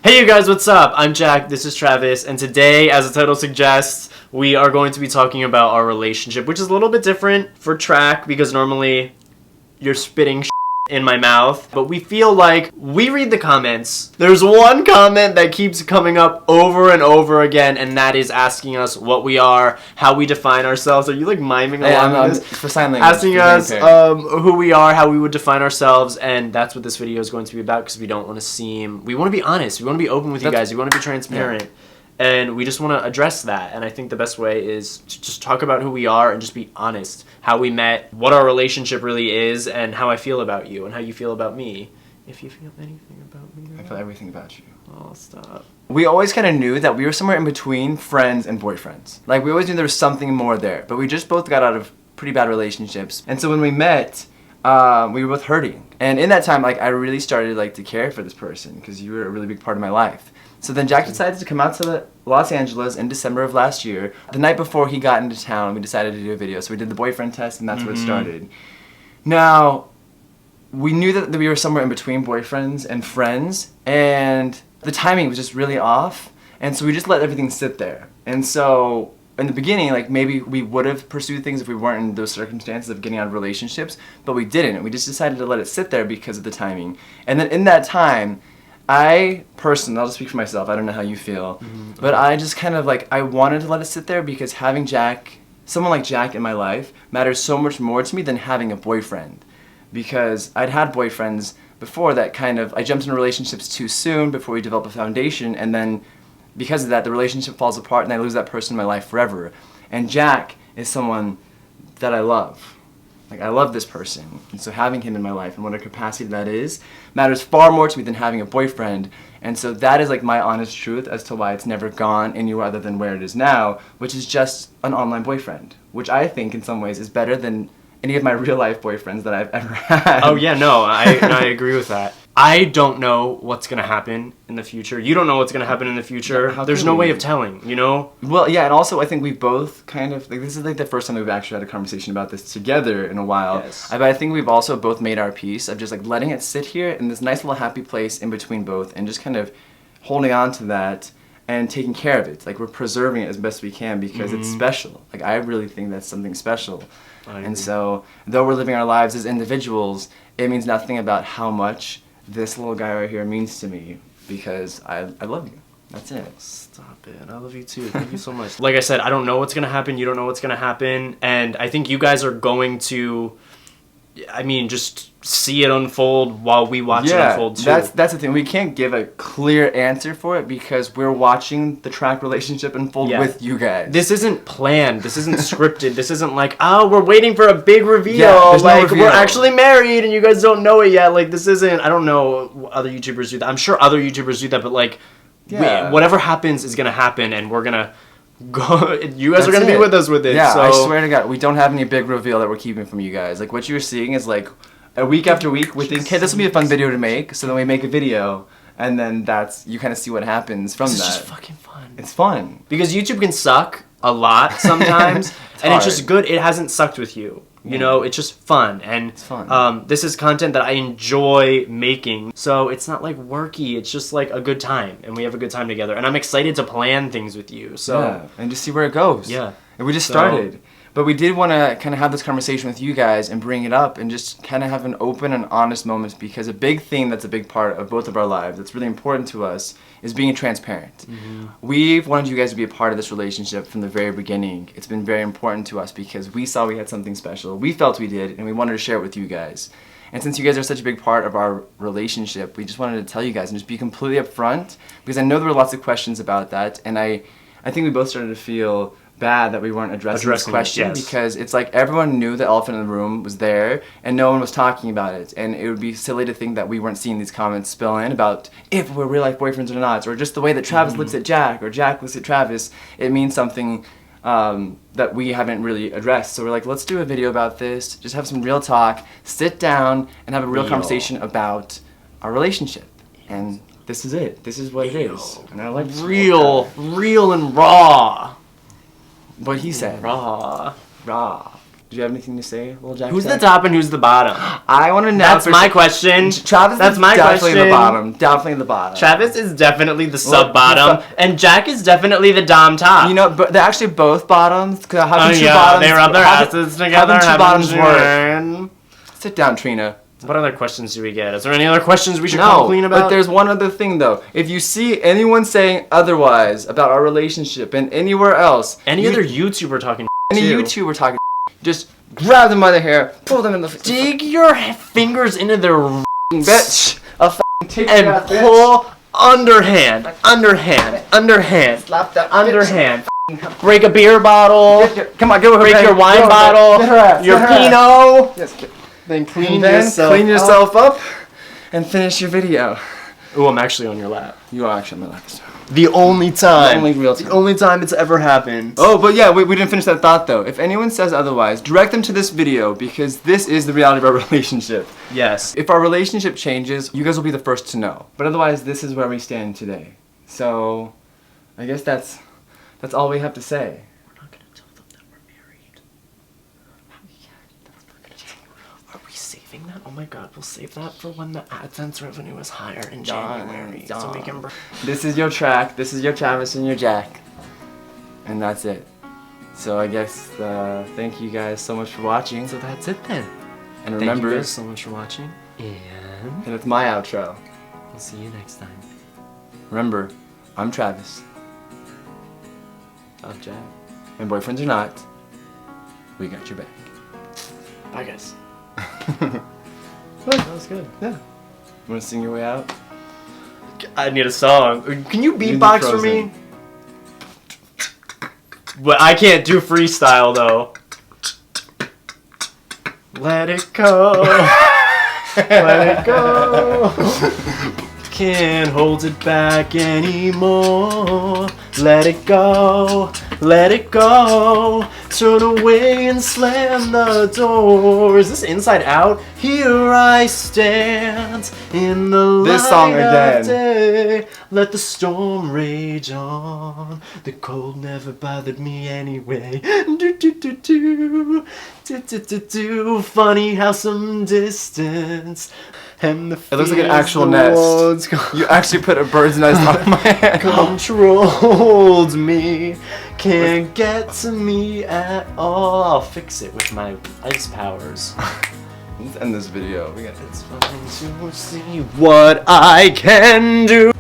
Hey you guys, what's up? I'm Jack, this is Travis, and today, as the title suggests, we are going to be talking about our relationship, which is a little bit different for track because normally you're spitting in my mouth, but we feel like we read the comments. There's one comment that keeps coming up over and over again, and that is asking us what we are, how we define ourselves. Are you like miming along with this? For sign language. Asking us who we are, how we would define ourselves, and that's what this video is going to be about because we don't want to we want to be honest, we want to be open with you guys, we want to be transparent. Yeah. And we just want to address that. And I think the best way is to just talk about who we are and just be honest. How we met, what our relationship really is, and how I feel about you, and how you feel about me. If you feel anything about me. I feel everything about you. Oh, stop. We always kind of knew that we were somewhere in between friends and boyfriends. Like, we always knew there was something more there. But we just both got out of pretty bad relationships. And so when we met, we were both hurting. And in that time, like, I really started, like, to care for this person because you were a really big part of my life. So then Jack decided to come out to Los Angeles in December of last year. The night before he got into town, we decided to do a video. So we did the boyfriend test, and that's where it started. Now, we knew that we were somewhere in between boyfriends and friends, and the timing was just really off. And so we just let everything sit there. And so in the beginning, like, maybe we would have pursued things if we weren't in those circumstances of getting out of relationships, but we didn't. We just decided to let it sit there because of the timing. And then in that time, I personally, I'll just speak for myself, I don't know how you feel, but I just kind of like, I wanted to let it sit there because having someone like Jack in my life matters so much more to me than having a boyfriend. Because I'd had boyfriends before that I jumped into relationships too soon before we developed a foundation, and then because of that, the relationship falls apart and I lose that person in my life forever. And Jack is someone that I love. Like, I love this person, and so having him in my life and what a capacity that is matters far more to me than having a boyfriend. And so that is like my honest truth as to why it's never gone anywhere other than where it is now, which is just an online boyfriend, which I think in some ways is better than any of my real life boyfriends that I've ever had. Oh yeah, no, I agree with that. I don't know what's going to happen in the future. You don't know what's going to happen in the future. There's no way of telling, you know? Well, yeah, and also I think we both kind of, like, this is like the first time we've actually had a conversation about this together in a while. Yes. But I think we've also both made our peace of just like letting it sit here in this nice little happy place in between both and just kind of holding on to that and taking care of it. Like, we're preserving it as best we can because it's special. Like, I really think that's something special. And so, though we're living our lives as individuals, it means nothing about how much this little guy right here means to me because I love you. That's it. Stop it. I love you too. Thank you so much. Like I said, I don't know what's going to happen. You don't know what's going to happen. And I think you guys are going to, just see it unfold while we watch it unfold too. That's the thing. We can't give a clear answer for it because we're watching the track relationship unfold with you guys. This isn't planned. This isn't scripted. This isn't like, oh, we're waiting for a big reveal. Yeah, there's like, no reveal. We're actually married and you guys don't know it yet. Like, this isn't, I don't know other YouTubers do that. I'm sure other YouTubers do that, but like, whatever happens is going to happen and we're going to go. You guys are going to be with us with it. Yeah, so. I swear to God, we don't have any big reveal that we're keeping from you guys. Like, what you're seeing is like, a week after week, we think, hey, this will be a fun video to make. So then we make a video, and then you kind of see what happens from that. It's just fucking fun. It's fun. Because YouTube can suck a lot sometimes, and it's just good. It hasn't sucked with you. You know, it's just fun. And it's fun. This is content that I enjoy making. So it's not like worky. It's just like a good time, and we have a good time together. And I'm excited to plan things with you. So and just see where it goes. Yeah. And we just started. But we did want to kind of have this conversation with you guys and bring it up and just kind of have an open and honest moment because a big thing that's a big part of both of our lives that's really important to us is being transparent. We've wanted you guys to be a part of this relationship from the very beginning. It's been very important to us because we saw we had something special. We felt we did, and we wanted to share it with you guys. And since you guys are such a big part of our relationship, we just wanted to tell you guys and just be completely upfront because I know there were lots of questions about that, and I think we both started to feel bad that we weren't addressing this question because it's like everyone knew the elephant in the room was there and no one was talking about it, and it would be silly to think that we weren't seeing these comments spill in about if we're real life boyfriends or not, or just the way that Travis looks at Jack or Jack looks at Travis. It means something that we haven't really addressed. So we're like, let's do a video about this, just have some real talk, sit down and have a real conversation about our relationship. And this is it. This is what it is. And I like real and raw. What he said. Raw. Did you have anything to say, little Jack? Who's the top and who's the bottom? I want to know. That's my question. Travis That's is my definitely question. the bottom. Definitely the bottom. Travis is definitely the sub bottom, and Jack is definitely the dom top. You know, but they're actually both bottoms. Cause Oh having two yeah, bottoms, they rub their asses together. Having two bottoms work. work. Sit down, Trina. What other questions do we get? Is there any other questions we should No, come clean about? but there's one other thing though. If you see anyone saying otherwise about our relationship and anywhere else, any other YouTuber talking any too. YouTuber talking, just grab them by the hair, pull them in the Dig your fingers into their bitch, and pull underhand, slap that underhand. Break a beer bottle. Come on, go Break your wine bottle. Get her ass, your get her ass. Pinot. Yes, Then clean yourself up and finish your video. Ooh, I'm actually on your lap. You are actually on my lap this time. The only time. The only time it's ever happened. Oh, but yeah, we didn't finish that thought though. If anyone says otherwise, direct them to this video because this is the reality of our relationship. Yes. If our relationship changes, you guys will be the first to know. But otherwise, this is where we stand today. So, I guess that's all we have to say. We're not gonna tell them that we're married. Are we saving that? Oh my god, we'll save that for when the AdSense revenue is higher in January. So we can... This is your track. This is your Travis and your Jack. And that's it. So I guess thank you guys so much for watching. So that's it then. And remember, thank you guys so much for watching. And it's my outro. We'll see you next time. Remember, I'm Travis. I'm Jack. And boyfriends or not, we got your back. Bye guys. That was good. Yeah. Want to sing your way out? I need a song. Can you You need beatbox for Frozen. me? But I can't do freestyle though. Let it go. Let it go. Can't hold it back anymore. Let it go. Let it go. Turn away and slam the door. Is this Inside Out? Here I stand in the light This song of again. day. Let the storm rage on. The cold never bothered me anyway. Do do do do. Do do do do. Funny how some distance and the It looks like an fears actual towards nest. You actually put a bird's nest on my head. controlled me. Can't get to me at all. I'll fix it with my ice powers. Let's end this video. It's fun to see what I can do.